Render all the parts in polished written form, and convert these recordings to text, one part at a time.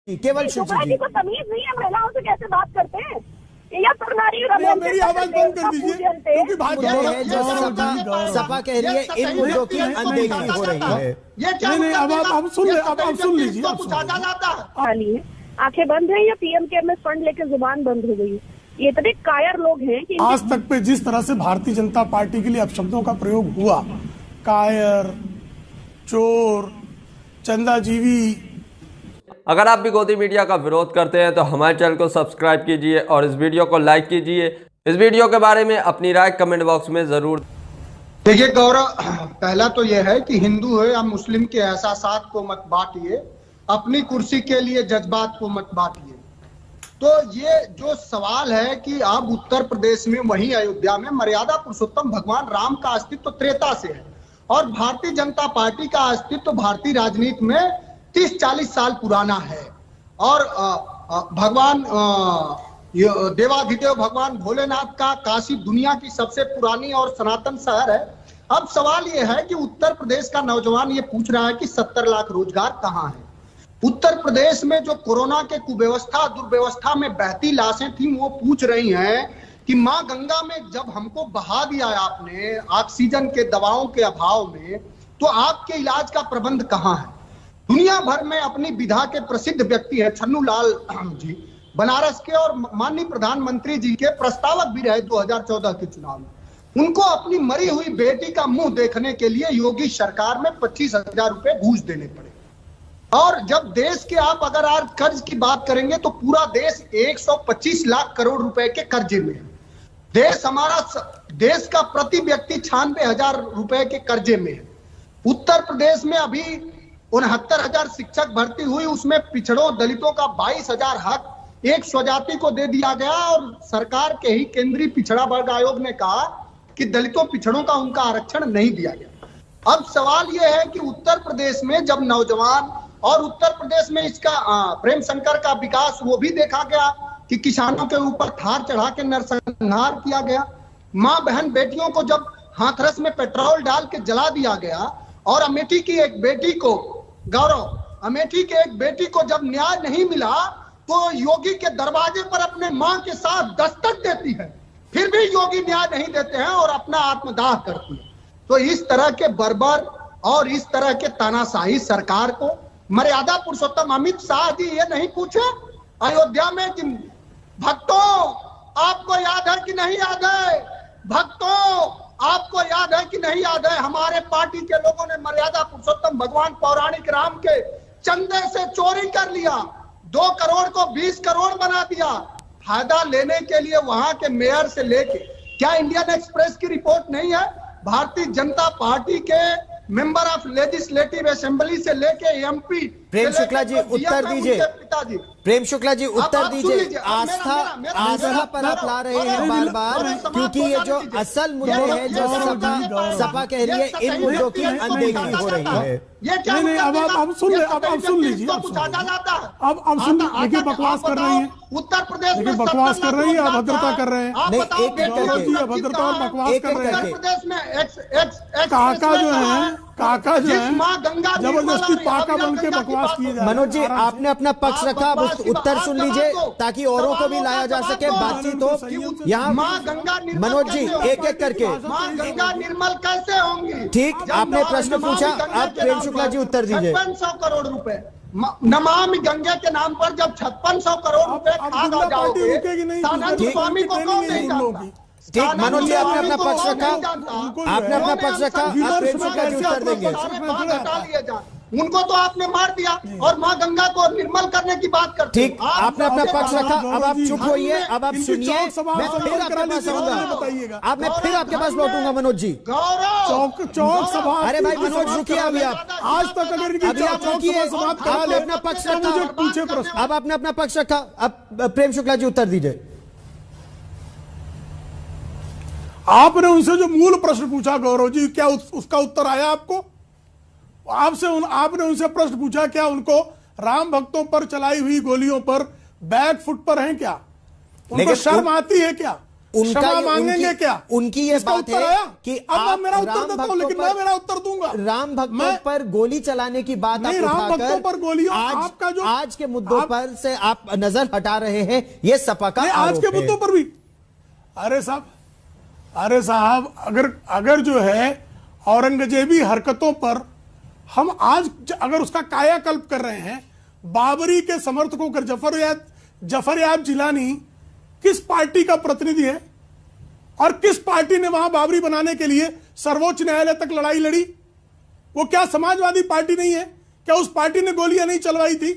केवल सोसाइटी को तमीज नहीं है, महिलाओं से कैसे बात करते हैं? या मेरी आवाज बंद कर दीजिए क्योंकि मुद्दे हैं जो सपा कह रही है इन मुद्दों की अनदेखी हो रही है। ये क्या अब सुन लीजिए। आंखें बंद है या पीएम केयर्स फंड लेकर जुबान बंद हो गई? ये इतने कायर लोग हैं कि आज तक पे जिस तरह से भारतीय जनता पार्टी के लिए अपशब्दों का प्रयोग हुआ, कायर, चोर, चंदाजीवी। अगर आप भी गोदी मीडिया का विरोध करते हैं तो हमारे चैनल को सब्सक्राइब कीजिए और इस वीडियो को लाइक कीजिए। इस वीडियो के बारे में अपनी राय कमेंट बॉक्स में जरूर। देखिए गौरव, पहला तो यह है कि हिंदू है या मुस्लिम के एहसासात को मत बांटिए, अपनी कुर्सी के लिए जज्बात को मत बांटिए। तो ये जो सवाल है कि अब उत्तर प्रदेश में वहीं अयोध्या में मर्यादा पुरुषोत्तम भगवान राम का अस्तित्व त्रेता से है और भारतीय जनता पार्टी का अस्तित्व भारतीय राजनीति में 30-40 साल पुराना है। और भगवान देवाधिदेव भगवान भोलेनाथ का काशी दुनिया की सबसे पुरानी और सनातन शहर है। अब सवाल यह है कि उत्तर प्रदेश का नौजवान ये पूछ रहा है कि 70 लाख रोजगार कहाँ है। उत्तर प्रदेश में जो कोरोना के कुव्यवस्था दुर्व्यवस्था में बहती लाशें थी वो पूछ रही हैं कि माँ गंगा में जब हमको बहा दिया आपने ऑक्सीजन के दवाओं के अभाव में, तो आपके इलाज का प्रबंध कहाँ है? दुनिया भर में अपनी विधा के प्रसिद्ध व्यक्ति है छन्नू लाल जी, बनारस के, और माननीय प्रधानमंत्री जी के प्रस्तावक भी रहे 2014 के चुनाव में। उनको अपनी मरी हुई बेटी का मुंह देखने के लिए योगी सरकार में 25,000 रुपए घूस देने पड़े। और जब देश के आप अगर आप कर्ज की बात करेंगे तो पूरा देश 125 लाख करोड़ रुपए के कर्जे में है। देश हमारा देश का प्रति व्यक्ति 96,000 रुपए के कर्जे में है। उत्तर प्रदेश में अभी 69,000 शिक्षक भर्ती हुई, उसमें पिछड़ों दलितों का 22,000 हक एक स्वजाति को दे दिया गया और सरकार के ही केंद्रीय पिछड़ा वर्ग आयोग ने कहा कि दलितों पिछड़ों का उनका आरक्षण नहीं दिया गया। अब सवाल यह है कि उत्तर प्रदेश में जब नौजवान और उत्तर प्रदेश में इसका प्रेम शंकर का विकास वो भी देखा गया कि किसानों के ऊपर थार चढ़ा के नरसंहार किया गया, माँ बहन बेटियों को जब हाथरस में पेट्रोल डाल के जला दिया गया, और अमेठी की एक बेटी को गौरव, अमेठी के एक बेटी को जब न्याय नहीं मिला तो योगी के दरवाजे पर अपने मां के साथ दस्तक देती है, फिर भी योगी न्याय नहीं देते हैं और अपना आत्मदाह करती है। तो इस तरह के बर्बर और इस तरह के तानाशाही सरकार को मर्यादा पुरुषोत्तम अमित शाह जी ये नहीं पूछे अयोध्या में कि भक्तों आपको याद है कि नहीं याद है, भक्तों आपको याद है कि नहीं याद है, हमारे पार्टी के लोगों ने मर्यादा पुरुषोत्तम भगवान पौराणिक राम के चंदे से चोरी कर लिया, 2 करोड़ को 20 करोड़ बना दिया, फायदा लेने के लिए वहां के मेयर से लेके, क्या इंडियन एक्सप्रेस की रिपोर्ट नहीं है? भारतीय जनता पार्टी के मेंबर ऑफ लेजिस्लेटिव असेंबली से लेके एमपी। प्रेम शुक्ला जी उत्तर दीजिए, पिताजी प्रेम शुक्ला जी उत्तर दीजिए। आस्था पर आप ला रहे हैं बार बार, क्योंकि ये जो असल मुद्दे हैं जो सपा कह रही है इन मुद्दों की अनदेखी हो रही है। ये क्या नहीं, अब सुन लीजिए। अब सुन, देखिए बकवास कर रही है उत्तर प्रदेश में, बकवास कर रही है, अभद्रता कर रहे हैं। नहीं, एक करके अभद्रता और बकवास कर रहे हैं। प्रदेश में काका जो है माँ गंगा जबरदस्ती पाका बन के बकवास किए जा रहे हैं। मनोज जी आपने अपना पक्ष रखा, अब उत्तर सुन लीजिए ताकि औरों को भी लाया जा सके, बातचीत हो। यहाँ मनोज जी एक एक करके, माँ गंगा निर्मल कैसे होंगी? ठीक, आपने प्रश्न पूछा, अब प्रेम शुक्ला जी उत्तर दीजिए। 5600 करोड़ रुपए नमामि गंगे के नाम पर जब 5600 करोड़ रुपए खा जाओगे, सानंद स्वामी को कौन नहीं जानता? ठीक, मनोज जी आपने अपना पक्ष रखा, आपने अपना पक्ष रखा, आप प्रेम शुक्ला जी उत्तर देंगे। उनको तो आपने मार दिया और माँ गंगा को निर्मल करने की बात करते। ठीक, आपने अपना पक्ष रखा, अब आप चुप होइए, अब आप सुनिए, मैं फिर आपके पास आऊंगा, अब मैं फिर आपके पास लौटूंगा। मनोज जी चौक सभा, अरे भाई मनोज रुकिए, अभी आप आज तक अगर अभी आप रुकिए, आपने अपना पक्ष रखा, पूछे प्रश्न, अब आपने अपना पक्ष रखा, अब प्रेम शुक्ला जी उत्तर दीजिए। आपने उनसे जो मूल प्रश्न पूछा गौरव जी, क्या उसका उत्तर आया आपको? आपने उनसे प्रश्न पूछा क्या उनको राम भक्तों पर चलाई हुई गोलियों पर बैक फुट पर हैं क्या? उनको शर्म आती है क्या? उनका क्षमा मांगेंगे क्या? उनकी ये बात है कि अब मैं मेरा उत्तर देता हूं, लेकिन मैं मेरा उत्तर दूंगा। राम भक्तों पर गोली चलाने की बात आप राम भक्तों पर गोलियों, आपका जो आज के मुद्दों पर से आप नजर हटा रहे हैं, ये सपा का आज के मुद्दों पर भी। अरे साहब अगर जो है औरंगजेबी हरकतों पर हम आज अगर उसका कायाकल्प कर रहे हैं, बाबरी के समर्थकों कर जफरयाब जिलानी किस पार्टी का प्रतिनिधि है और किस पार्टी ने वहां बाबरी बनाने के लिए सर्वोच्च न्यायालय तक लड़ाई लड़ी? वो क्या समाजवादी पार्टी नहीं है? क्या उस पार्टी ने गोलियां नहीं चलवाई थी?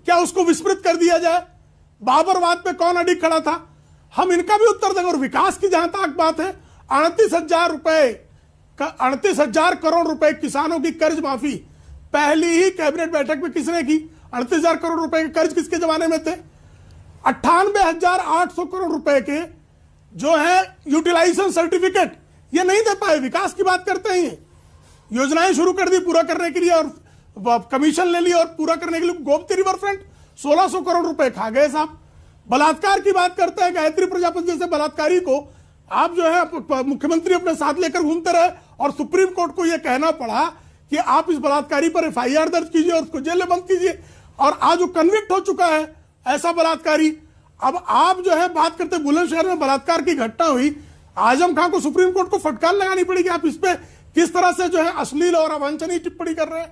क्या उसको विस्मृत कर दिया जाए? बाबरवाद पे कौन अडिग खड़ा था? हम इनका भी उत्तर देंगे। और विकास की जहां तक बात है, 38,000 करोड़ रुपए किसानों की कर्ज माफी पहली ही कैबिनेट बैठक में किसने की? 38,000 करोड़ रुपए के कर्ज किसके जमाने में थे? 98,800 करोड़ रुपए के जो है यूटिलाइजेशन सर्टिफिकेट ये नहीं दे पाए। विकास की बात करते हैं, योजनाएं शुरू कर दी पूरा करने के लिए और कमीशन ले लिया और पूरा करने के लिए गोमती रिवर फ्रंट 1600 करोड़ रुपए खा गए साहब। बलात्कार की बात करते हैं, गायत्री प्रजापति जैसे बलात्कारी को आप जो है मुख्यमंत्री अपने साथ लेकर घूमते रहे और सुप्रीम कोर्ट को यह कहना पड़ा कि आप इस बलात्कारी पर FIR दर्ज कीजिए और उसको जेल में बंद कीजिए। और आज वो कन्विक्ट हो चुका है ऐसा बलात्कारी। अब आप जो है बात करते बुलंदशहर में बलात्कार की घटना हुई, आजम खान को सुप्रीम कोर्ट को फटकार लगानी पड़ेगी। आप इस पे किस तरह से जो है अश्लील और अवांछनीय टिप्पणी कर रहे हैं?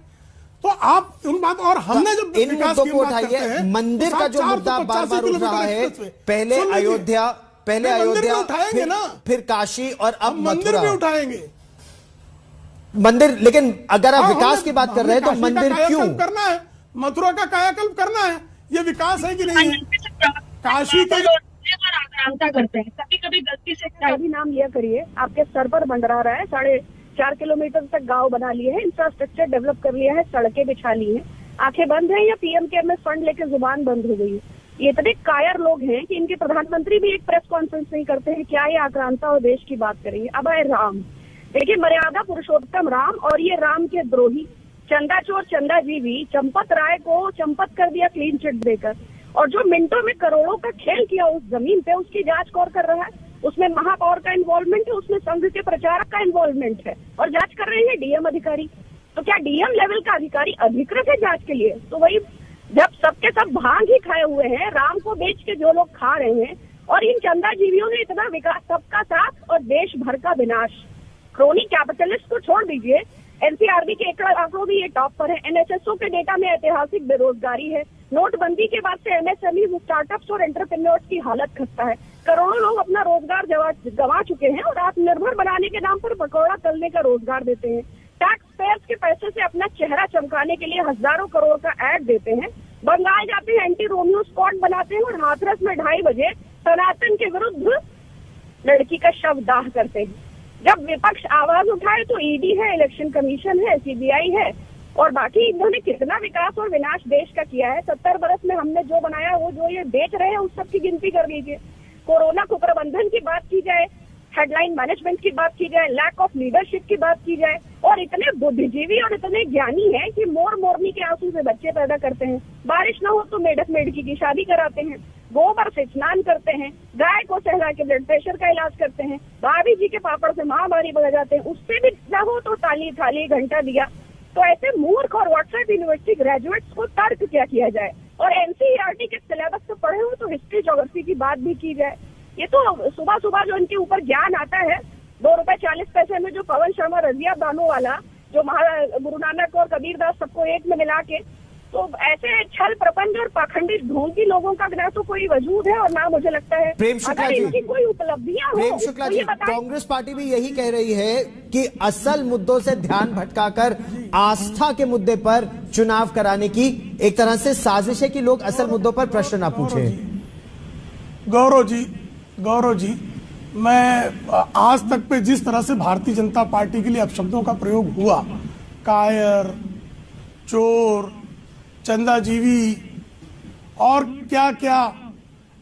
तो आप उन बात और हमने जब इन मुद्दों को उठाइए। मंदिर का जो मुद्दा बार बार उठ रहा है, पहले अयोध्या उठाएंगे ना, फिर काशी और अब मंदिर भी उठाएंगे। मंदिर, लेकिन अगर आप विकास की बात कर रहे हैं तो मंदिर क्यों करना है? मथुरा का कायाकल्प करना है, ये विकास है कि नहीं है? काशी के आक्रांता करते हैं, कभी कभी गलती से भी नाम लिया करिए। आपके सर पर मंडरा रहा है, 4.5 किलोमीटर तक गांव बना लिए हैं, इंफ्रास्ट्रक्चर डेवलप कर लिया है, सड़कें बिछा ली हैं, आंखें बंद हैं या PMKMS फंड लेकर जुबान बंद हो गई है। ये इतने कायर लोग हैं कि इनके प्रधानमंत्री भी एक प्रेस कॉन्फ्रेंस नहीं करते हैं। क्या ये आक्रांता और देश की बात करेंगे? अब है राम, देखिए मर्यादा पुरुषोत्तम राम और ये राम के द्रोही चंदा चोर चंदा जीवी चंपत राय को चंपत कर दिया क्लीन चिट देकर, और जो मिनटों में करोड़ों का खेल किया उस जमीन पे, उसकी जांच कौन कर रहा है? उसमें महापौर का इन्वॉल्वमेंट है, उसमें संघ के प्रचारक का इन्वॉल्वमेंट है, और जांच कर रहे हैं DM अधिकारी। तो क्या DM लेवल का अधिकारी अधिकृत है जांच के लिए? तो वही जब सबके सब भांग ही खाए हुए हैं, राम को बेच के जो लोग खा रहे हैं, और इन चंदा जीवियों ने इतना विकास, सबका साथ और देश भर का विनाश। क्रोनी कैपिटलिस्ट को छोड़ दीजिए, NCRB के आंकड़ों भी ये टॉप पर है। NSSO के डेटा में ऐतिहासिक बेरोजगारी है। नोटबंदी के बाद से MSME स्टार्टअप्स और एंटरप्रेन्योर्स की हालत खस्ता है। करोड़ों लोग अपना रोजगार गंवा चुके हैं और आत्मनिर्भर बनाने के नाम पर पकौड़ा तलने का रोजगार देते हैं। टैक्स पेयर्स के पैसे से अपना चेहरा चमकाने के लिए हजारों करोड़ का ऐड देते हैं। बंगाल जाते हैं, एंटी रोमियो स्क्वाड बनाते हैं और हाथरस में 2:30 बजे सनातन के विरुद्ध लड़की का शव दाह करते हैं। जब विपक्ष आवाज उठाए तो ED है, इलेक्शन कमीशन है, CBI है, और बाकी इन्होंने कितना विकास और विनाश देश का किया है। 70 बरस में हमने जो बनाया, वो जो ये बेच रहे हैं, उस सब की गिनती कर लीजिए। कोरोना को प्रबंधन की बात की जाए, हेडलाइन मैनेजमेंट की बात की जाए, लैक ऑफ लीडरशिप की बात की जाए, और इतने बुद्धिजीवी और इतने ज्ञानी हैं कि मोरनी के आंसू से बच्चे पैदा करते हैं। बारिश न हो तो मेढक मेढकी की शादी कराते हैं, गोबर से स्नान करते हैं, गाय को सहला के ब्लड प्रेशर का इलाज करते हैं, भाभी जी के पापड़ से महामारी बजा जाते हैं, उससे भी न हो तो ताली थाली घंटा दिया। तो ऐसे मूर्ख और व्हाट्सएप यूनिवर्सिटी ग्रेजुएट्स को तर्क क्या किया जाए? और NCERT के सिलेबस से पढ़े हो तो हिस्ट्री ज्योग्राफी की बात भी की जाए। ये तो सुबह सुबह जो इनके ऊपर ज्ञान आता है, 2 रुपए 40 पैसे में जो पवन शर्मा रजिया बानो वाला, जो गुरु नानक और कबीरदास सबको एक में मिला के, तो ऐसे छल प्रपंच और पाखंडी ढोंगी लोगों का ना तो कोई वजूद है और ना मुझे लगता है प्रेम शुक्ला जी इनकी कोई उपलब्धियां हो। प्रेम शुक्ला जी, कांग्रेस पार्टी भी यही कह रही है कि असल मुद्दों से ध्यान भटकाकर आस्था के मुद्दे पर चुनाव कराने की एक तरह से साजिश है कि लोग असल मुद्दों पर प्रश्न ना पूछे। गौरव जी, मैं आज तक पे जिस तरह से भारतीय जनता पार्टी के लिए अपशब्दों का प्रयोग हुआ, कायर, चोर, चंदाजीवी और क्या क्या,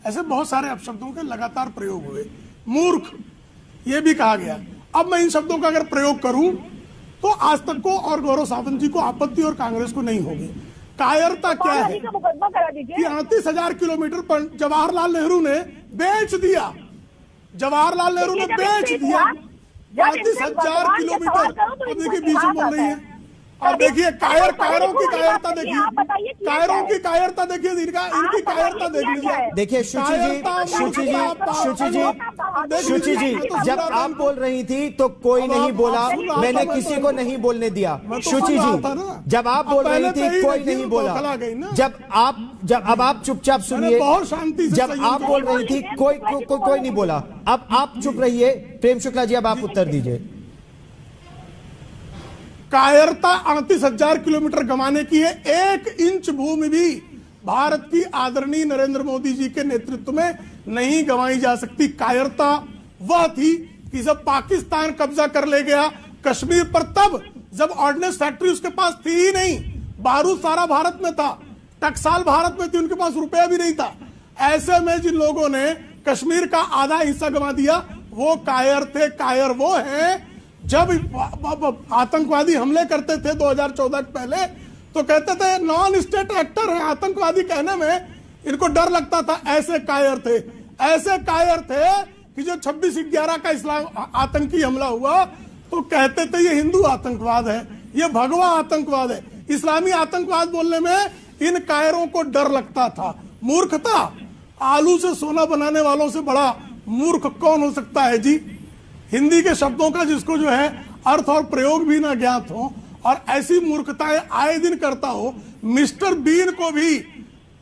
ऐसे बहुत सारे अपशब्दों के लगातार प्रयोग हुए। मूर्ख ये भी कहा गया। अब मैं इन शब्दों का अगर प्रयोग करूं तो आज तक को और गौरव सावंत जी को आपत्ति और कांग्रेस को नहीं होगी। कायरता क्या है कि 38,000 किलोमीटर पर जवाहरलाल नेहरू ने बेच दिया। जवाहरलाल नेहरू ने बेच दिया 35,000 किलोमीटर। अब देखिए बीच में बोल रही है। और देखिए कायरों की कायरता देखिए, कायरों की कायरता देखिए, इनकी कायरता देख लीजिए। देखिए शुचि जी, जब आप बोल रही थी तो कोई नहीं बोला, मैंने किसी को नहीं बोलने दिया। शुचि जी, जब आप बोल रही थी कोई नहीं बोला, अब आप चुपचाप सुनिए। बहुत शांति से जब आप बोल रही थी कोई नहीं बोला, अब आप चुप रहिए। प्रेम शुक्ला जी, अब आप उत्तर दीजिए। कायरता 38,000 किलोमीटर गंवाने की है। 1 इंच भूमि भी भारत की आदरणीय नरेंद्र मोदी जी के नेतृत्व में नहीं गंवाई जा सकती। कायरता वह थी कि जब पाकिस्तान कब्जा कर ले गया कश्मीर पर, तब जब ऑर्डिनेंस फैक्ट्री उसके पास थी ही नहीं, बारूद सारा भारत में था, टकसाल भारत में थी, उनके पास रुपया भी नहीं था। ऐसे में जिन लोगों ने कश्मीर का आधा हिस्सा गंवा दिया वो कायर थे। कायर वो हैं जब आतंकवादी हमले करते थे 2014 के पहले, तो कहते थे नॉन स्टेट एक्टर है आतंकवादी, कहने में इनको डर लगता था। ऐसे कायर थे कि जो 26/11 का इस्लाम आतंकी हमला हुआ तो कहते थे ये हिंदू आतंकवाद है, ये भगवा आतंकवाद है। इस्लामी आतंकवाद बोलने में इन कायरों को डर लगता था। मूर्खता, आलू से सोना बनाने वालों से बड़ा मूर्ख कौन हो सकता है जी। हिंदी के शब्दों का जिसको जो है अर्थ और प्रयोग भी ना ज्ञात हो और ऐसी मूर्खताएं आए दिन करता हो। मिस्टर बीन को भी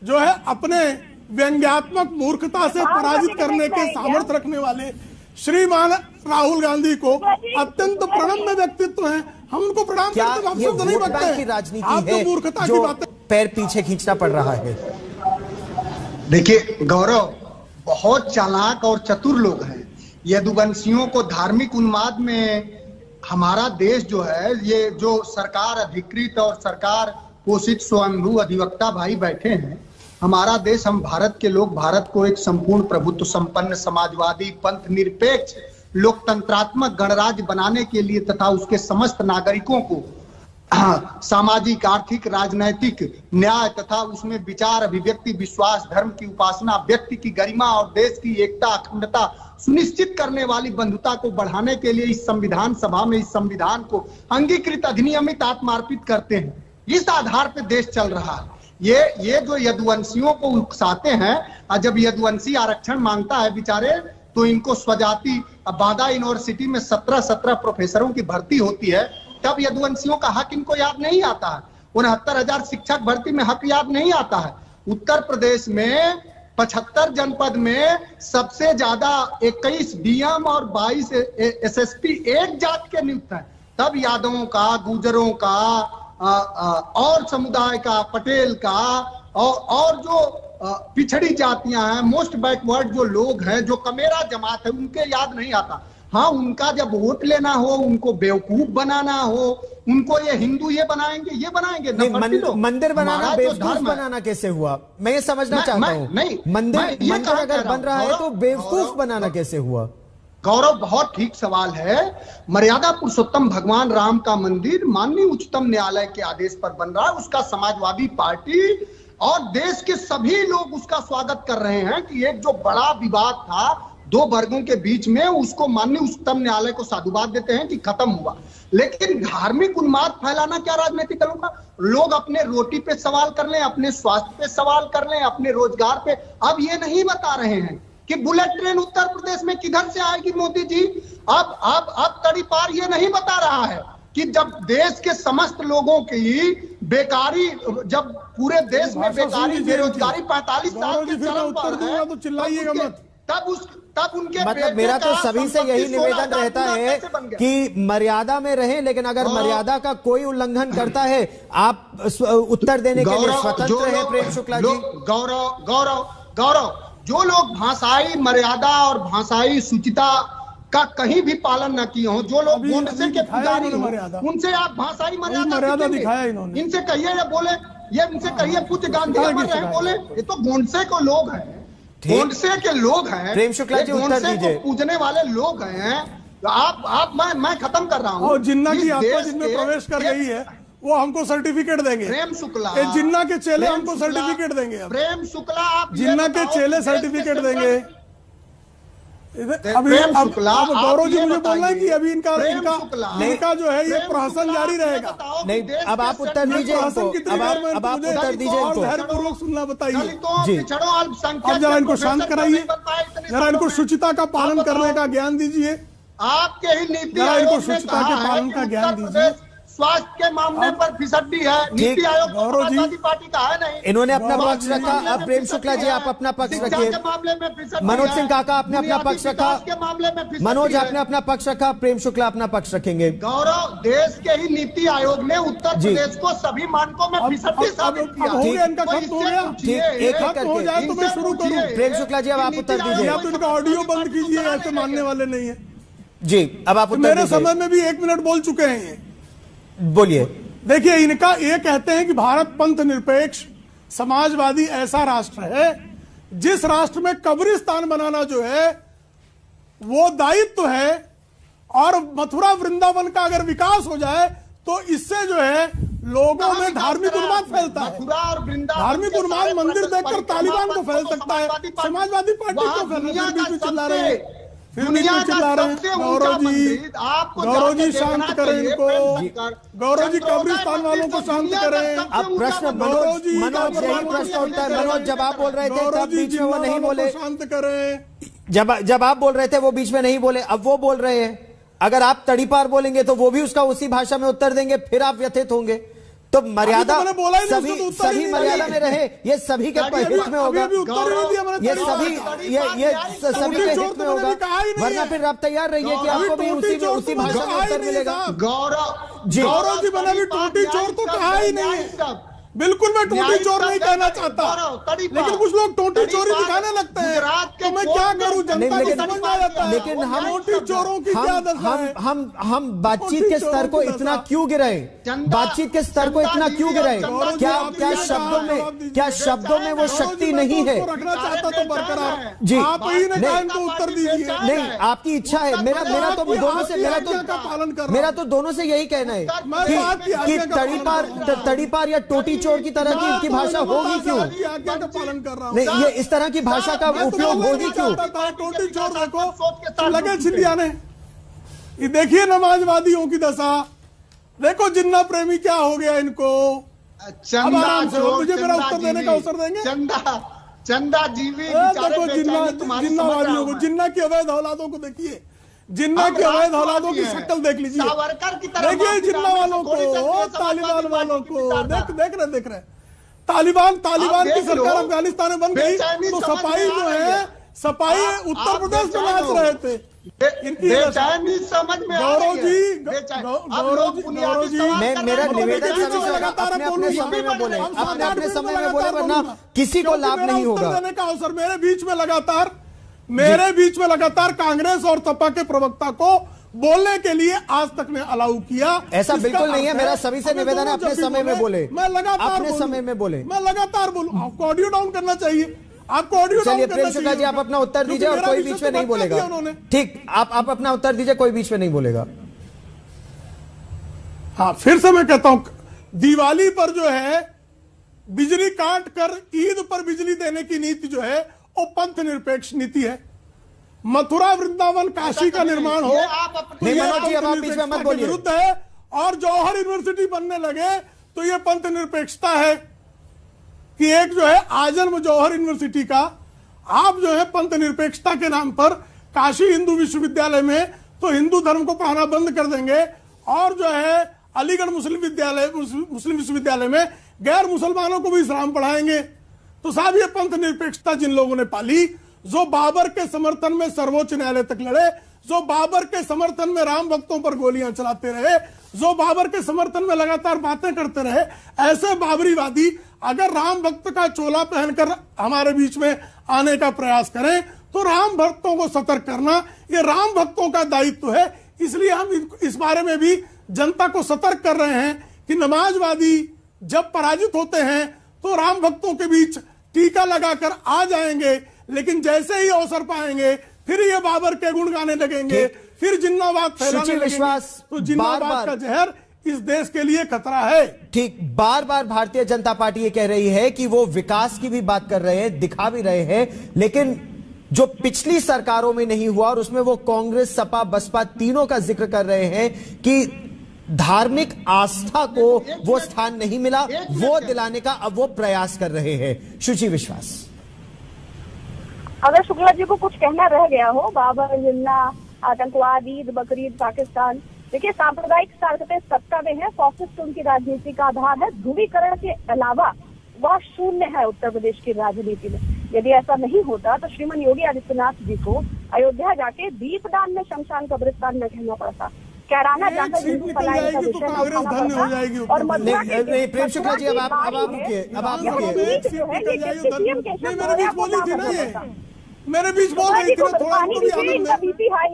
जो है अपने व्यंग्यात्मक मूर्खता से पराजित करने के सामर्थ्य रखने वाले श्रीमान राहुल गांधी को अत्यंत प्रणम्य व्यक्तित्व है, हम उनको प्रणाम करते हैं। ये नहीं वोट बैंक की राजनीति है मूर्खता जो की बात पैर पीछे खींचना पड़ रहा है। देखिए गौरव, बहुत चालाक और चतुर लोग हैं। यदुवंशियों को धार्मिक उन्माद में हमारा देश जो है, ये जो सरकार अधिकृत और सरकार पोषित स्वयंभू अधिवक्ता भाई बैठे हैं, हमारा देश, हम भारत के लोग भारत को एक संपूर्ण प्रभुत्व संपन्न समाजवादी पंथ निरपेक्ष लोकतंत्रात्मक गणराज्य बनाने के लिए तथा उसके समस्त नागरिकों को सामाजिक, आर्थिक, राजनैतिक न्याय तथा उसमें विचार, अभिव्यक्ति, विश्वास, धर्म की उपासना, व्यक्ति की गरिमा और देश की एकता, अखंडता सुनिश्चित करने वाली बंधुता को बढ़ाने के लिए इस संविधान सभा में इस संविधान को अंगीकृत, अधिनियमित, आत्मार्पित करते हैं। इस आधार पर देश चल रहा है। ये जो यदुवंशियों को उकसाते हैं, और जब यदुवंशी आरक्षण मांगता है बेचारे, तो इनको स्वजाति, बांदा यूनिवर्सिटी में 17 प्रोफेसरों की भर्ती होती है, तब यदुवंशियों का हक इनको याद नहीं आता है। 69,000 शिक्षक भर्ती में हक याद नहीं आता है। उत्तर प्रदेश में 75 जनपद में सबसे ज्यादा 21 डीएम और 22 एसएसपी एक जात के नियुक्त हैं। तब यादवों का, गुजरों का और समुदाय का, पटेल का और जो पिछड़ी जातियां हैं, मोस्ट बैकवर्ड जो लोग हैं, जो कमेरा जमात है, उनके याद नहीं आता। हाँ, उनका जब वोट लेना हो, उनको बेवकूफ बनाना हो, उनको ये हिंदू ये बनाएंगे। मंदिर बनाना बेवकूफ बनाना कैसे हुआ, मैं ये समझना चाहता हूँ। मंदिर अगर बन रहा है तो बेवकूफ बनाना कैसे हुआ? गौरव, बहुत ठीक सवाल है। मर्यादा पुरुषोत्तम भगवान राम का मंदिर माननीय उच्चतम न्यायालय के आदेश पर बन रहा है। उसका समाजवादी पार्टी और देश के सभी लोग उसका स्वागत कर रहे हैं कि एक जो बड़ा विवाद था दो वर्गों के बीच में, उसको माननीय उच्चतम न्यायालय को साधुवाद देते हैं कि खत्म हुआ। लेकिन धार्मिक उन्माद फैलाना क्या राजनीतिक दलों का? लोग अपने रोटी पे सवाल कर लें, अपने स्वास्थ्य पे सवाल कर लें, अपने रोजगार पे। अब ये नहीं बता रहे हैं कि बुलेट ट्रेन उत्तर प्रदेश में किधर से आएगी मोदी जी। अब तड़ी पार ये नहीं बता रहा है कि जब देश के समस्त लोगों की बेकारी, जब पूरे देश में बेकारी, बेरोजगारी 45 साल के चरम पर है, तो चिल्लाइएगा मत। तब उनके मतलब मेरा तो सभी से यही निवेदन रहता है कि मर्यादा में रहें, लेकिन अगर मर्यादा का कोई उल्लंघन करता है, आप उत्तर देने के लिए स्वतंत्र हैं। प्रेम शुक्ला जी, गौरव, जो लोग भाषाई मर्यादा और भाषाई शुचिता का कहीं भी पालन न किए हो, जो लोग गोंडसे के पुजारी हो, उनसे आप भाषाई मर्यादा दिखाया इन्होंने। इनसे कहिए या बोले, ये इनसे कहिए पूज्य गांधी अमर रहे, बोले ये तो गोंडसे को लोग हैं, गोंडसे के लोग हैं। प्रेम शुक्ला जी, उत्तर दीजिए। पूजने वाले लोग हैं। आप मैं खत्म कर रहा हूँ। जिन्ना की आत्मा जिनमें प्रवेश कर रही है वो हमको सर्टिफिकेट देंगे। प्रेम शुक्ला, जिन्ना के चेले हमको सर्टिफिकेट देंगे। प्रेम शुक्ला, आप जिन्ना के चेले सर्टिफिकेट देंगे। गौरव जी मुझे बोलना है कि अभी इनका जो है ये प्रहसन जारी रहेगा। नहीं, अब आप उत्तर दीजिए इनको, अब आप उत्तर दीजिए इनको, धैर्यपूर्वक सुनना बताइए जी। अब जरा इनको शांत कराइए, जरा इनको शुचिता का पालन करने का ज्ञान दीजिए, आपके ही नीति इनको शुचिता के पालन का ज्ञान दीजिए। स्वास्थ्य के मामले पर फिसड्डी है, नीति आयोग समाजवादी पार्टी का है नहीं। इन्होंने अपना पक्ष रखा। अब प्रेम शुक्ला जी आप अपना पक्ष रखिए। मनोज सिंह काका आपने अपना पक्ष रखा, मनोज आपने अपना पक्ष रखा, प्रेम शुक्ला अपना पक्ष रखेंगे। गौरव, देश के ही नीति आयोग ने उत्तर प्रदेश को सभी मानकों में फिसड्डी साबित किया। हो गया इनका खत्म हो गया, ठीक, एक एक करके हो जाए तो मैं शुरू करूं। प्रेम शुक्ला जी अब आप उत्तर दीजिए। आप इनका ऑडियो बंद कीजिए, ऐसे मानने वाले नहीं है जी। अब आप उत्तर मेरे समय में भी 1 मिनट बोल चुके हैं ये। बोलिए। देखिए, इनका ये कहते हैं कि भारत पंथ निरपेक्ष समाजवादी ऐसा राष्ट्र है जिस राष्ट्र में कब्रिस्तान बनाना जो है वो दायित्व है, और मथुरा वृंदावन का अगर विकास हो जाए तो इससे जो है लोगों में धार्मिक उन्माद फैलता है। धार्मिक उन्माद मंदिर देखकर तालिबान को फैल सकता है, समाजवादी पार्टी को फैल चिल्ला रहे हैं, गौरव जी शांत करें इनको, गौरव जी कब्रिस्तान वालों को शांत करें। अब प्रश्न मनोज यही प्रश्न होता है। मनोज जब आप बोल रहे थे तब बीच में वो नहीं बोले, शांत करें। जब आप बोल रहे थे वो बीच में नहीं बोले, अब वो बोल रहे हैं। अगर आप तड़ीपार बोलेंगे तो वो भी उसका उसी भाषा में उत्तर देंगे, फिर आप व्यथित होंगे। तो मर्यादा सभी मर्यादा में रहे, ये सभी के हित में होगा, ये सभी के हित में होगा, वरना फिर आप तैयार रहिए कि आपको भी उसी भाषा में उत्तर मिलेगा। गौरव जी मैंने अभी टोटी चोर तो कहा ही नहीं है, बिल्कुल मैं टोटी चोर नहीं कहना चाहता, लेकिन कुछ लोग टोटी चोरी दिखाने लगते हैं, तो मैं क्या करूं, जनता को समझ आ जाता है। लेकिन हम टोटी चोरों की क्या दशा है? हम बातचीत के स्तर को इतना क्यों गिराएं? बातचीत के स्तर को इतना क्यों गिराएं? क्या शब्दों में वो शक्ति नहीं है? रखना चाहता तो बरकरार जी, आप ही ने कहा इनको उत्तर दीजिए। नहीं, आपकी इच्छा है। मेरा तो दोनों से मेरा तो दोनों से यही कहना है कि तड़ीपार या टोटी चोर की तरह की इनकी भाषा होगी क्यों? आज्ञा का पालन कर रहा हूं। नहीं, ये इस तरह की भाषा का उपयोग होगी क्यों? टोटी चोर देखो लगे छिलियाने, ये देखिए समाजवादियों की दशा, देखो जिन्ना प्रेमी क्या हो गया इनको। मुझे मेरा उत्तर देने का अवसर देंगे? चंदा जीवी देखो जिन्नावादियों को, जिन्ना की अवैध औलादों को देखिए, जिन्ना के अवैध औलादों की शक्ल देख लीजिए, देखिए जिन्ना वालों को, तालिबान वालों को देख रहे तालिबान की सरकार अफगानिस्तान में बन गई तो सपाही जो है, सपाही उत्तर प्रदेश में नाच रहे थे। बेचैनी समझ में गौरव जी मेरा निवेदन अपने समय में बोले, अपने समय में बोले, वरना किसी को लाभ नहीं होगा। देने का अवसर मेरे बीच में लगातार कांग्रेस और सपा के प्रवक्ता को बोलने के लिए आज तक ने अलाउ किया। ऐसा बिल्कुल नहीं है। मेरा सभी से निवेदन है अपने समय में बोले, मैं लगातार अपने समय में बोले, मैं लगातार बोलूं। आपको ऑडियो डाउन करना चाहिए, आपको ऑडियो डाउन करना चाहिए। प्रेम शुक्ला जी आप अपना उत्तर दीजिए और कोई बीच में नहीं बोलेगा। ठीक, आप अपना उत्तर दीजिए, कोई बीच में नहीं बोलेगा। हाँ, फिर से मैं कहता हूं, दिवाली पर जो है बिजली काट कर ईद पर बिजली देने की नीति जो है वो पंथ निरपेक्ष नीति है। मथुरा वृंदावन काशी का निर्माण हो, विरुद्ध है। और जौहर यूनिवर्सिटी बनने लगे तो ये पंथ निरपेक्षता है कि एक जो है आजन्म जौहर यूनिवर्सिटी का आप जो है पंथ निरपेक्षता के नाम पर काशी हिंदू विश्वविद्यालय में तो हिंदू धर्म को पढ़ाना बंद कर देंगे, और जो है अलीगढ़ मुस्लिम विश्वविद्यालय में गैर मुसलमानों को भी इस्लाम पढ़ाएंगे। तो साहब ये पंथ निरपेक्षता जिन लोगों ने पाली, जो बाबर के समर्थन में सर्वोच्च न्यायालय तक लड़े, जो बाबर के समर्थन में राम भक्तों पर गोलियां चलाते रहे, जो बाबर के समर्थन में लगातार बातें करते रहे, ऐसे बाबरीवादी अगर राम भक्त का चोला पहनकर हमारे बीच में आने का प्रयास करें तो राम भक्तों को सतर्क करना ये राम भक्तों का दायित्व है। इसलिए हम इस बारे में भी जनता को सतर्क कर रहे हैं कि नमाजवादी जब पराजित होते हैं तो राम भक्तों के बीच टीका लगाकर आ जाएंगे, लेकिन जैसे ही अवसर पाएंगे फिर ये बाबर के गुण गाने लगेंगे, फिर जिन्नाबाद फैलाने लगेंगे। तो जिन्नाबाद का जहर इस देश के लिए खतरा है। ठीक, बार बार भारतीय जनता पार्टी ये कह रही है कि वो विकास की भी बात कर रहे हैं, दिखा भी रहे हैं, लेकिन जो पिछली सरकारों में नहीं हुआ, और उसमें वो कांग्रेस, सपा, बसपा तीनों का जिक्र कर रहे हैं कि धार्मिक आस्था को वो स्थान नहीं मिला, वो दिलाने का अब वो प्रयास कर रहे हैं। शुचि विश्वास, अगर शुक्ला जी को कुछ कहना रह गया हो, बाबर, जिन्ना, आतंकवाद, ईद, बकरीद, पाकिस्तान, देखिए सांप्रदायिक ताकतें सत्ता में है, फॉसिस्ट उनकी राजनीति का आधार है, ध्रुवीकरण के अलावा वह शून्य है उत्तर प्रदेश की राजनीति में। यदि ऐसा नहीं होता तो श्रीमान योगी आदित्यनाथ जी को अयोध्या जाके दीपदान में शमशान कब्रिस्तान में कहना पड़ता, कैराना जाकर हिंदू पलायन का विषय और प्रेम शुक्ला जी, अब आप रुकिए, अब आप रुकिए। मेरे बीच बोल रही थी, थोड़ा उनको भी आनंद है।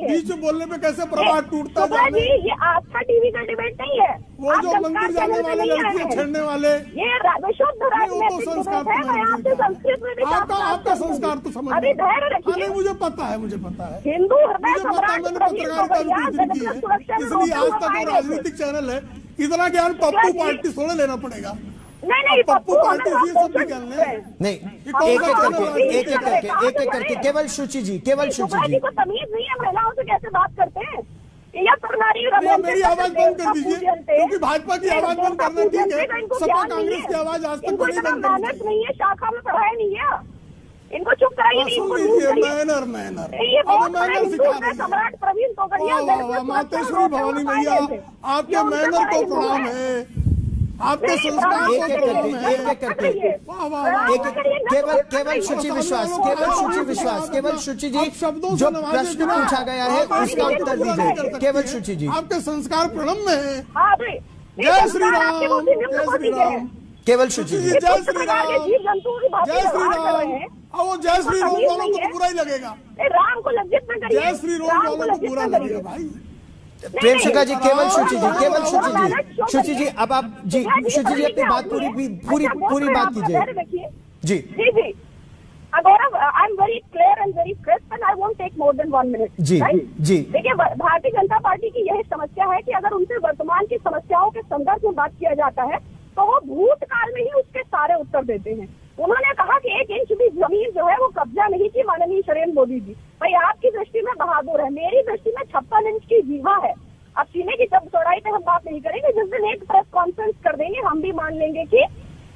बीच में बोलने पे कैसे प्रभाव टूटता जा रहा है। ये आस्था टीवी का डिबेट नहीं है, वो जो मंदिर जाने वाले, लड़कियां छेड़ने वाले, ये शुद्ध राजनीतिक डिबेट है। मैं आपसे संस्कृत में भी आपका संस्कार तो समझ अभी धैर्य रखिए। मुझे पता है, मुझे पता है, हिंदू हृदय सम्राट मैंने पत्रकारिता की है, इसलिए आज तक वो राजनीतिक चैनल है। इतना ज्ञान पप्पू पार्टी थोड़े लेना पड़ेगा। नहीं, पप्पू पार्टी ये सब भी ज्ञान नहीं, एक एक करके केवल शुचि जी, केवल शुचि जी को तमीज नहीं है, महिलाओं से कैसे बात करते हैं? मेरी आवाज बंद कर दीजिए, क्योंकि भाजपा की आवाज बंद करना ठीक है, सपा कांग्रेस की आवाज आज तक बड़ी बंद करनी नहीं है, शाखा में पढ़ाया नहीं है, इनको चुप कराइए। सम्राट प्रवीण तोगड़िया, मातेश्वरी भवानी मैया, आपके मैनर को प्रणाम है, आपके संस्कार केवल शुचि विश्वास, केवल शुचि जी, जो प्रश्न पूछा गया है उसका उत्तर दीजिए, केवल शुचि जी। आपके संस्कार प्रणम में है। जय श्री राम, जय श्री राम, केवल शुचि जी, जय श्री राम, जय श्री राम। वो जय श्री राम वालों को तो बुरा ही लगेगा, राम को लज्जित न करिए, जय श्री राम वालों को बुरा लगेगा भाई। प्रेम शुक्ला जी, केवल शुचि जी, केवल शुचि जी, शुचि जी, अब आप जी, शुचि जी अपनी बात पूरी बात कीजिए जी। जी Gaurav, I am very clear and very crisp and I won't take more than 1 minute. जी जी, देखिए भारतीय जनता पार्टी की यही समस्या है कि अगर उनसे वर्तमान की समस्याओं के संदर्भ में बात किया जाता है तो वो भूतकाल में ही उसके सारे उत्तर देते हैं। उन्होंने कहा कि 1 इंच भी जमीन जो है वो कब्जा नहीं की माननीय नरेंद्र मोदी जी। भाई आपकी दृष्टि में बहादुर है, मेरी दृष्टि में 56 इंच की जीवा है। अब सीने की जब चौड़ाई पे हम बात नहीं करेंगे, जिस दिन एक प्रेस कॉन्फ्रेंस कर देंगे हम भी मान लेंगे कि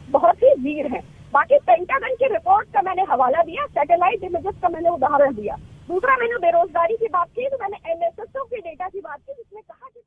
बहुत ही वीर है। बाकी पेंटागन की रिपोर्ट का मैंने हवाला दिया, सैटेलाइट इमेजेस का मैंने उदाहरण दिया। दूसरा मैंने बेरोजगारी की बात की तो मैंने एनएसएसओ के डेटा की बात की, जिसमें कहा कि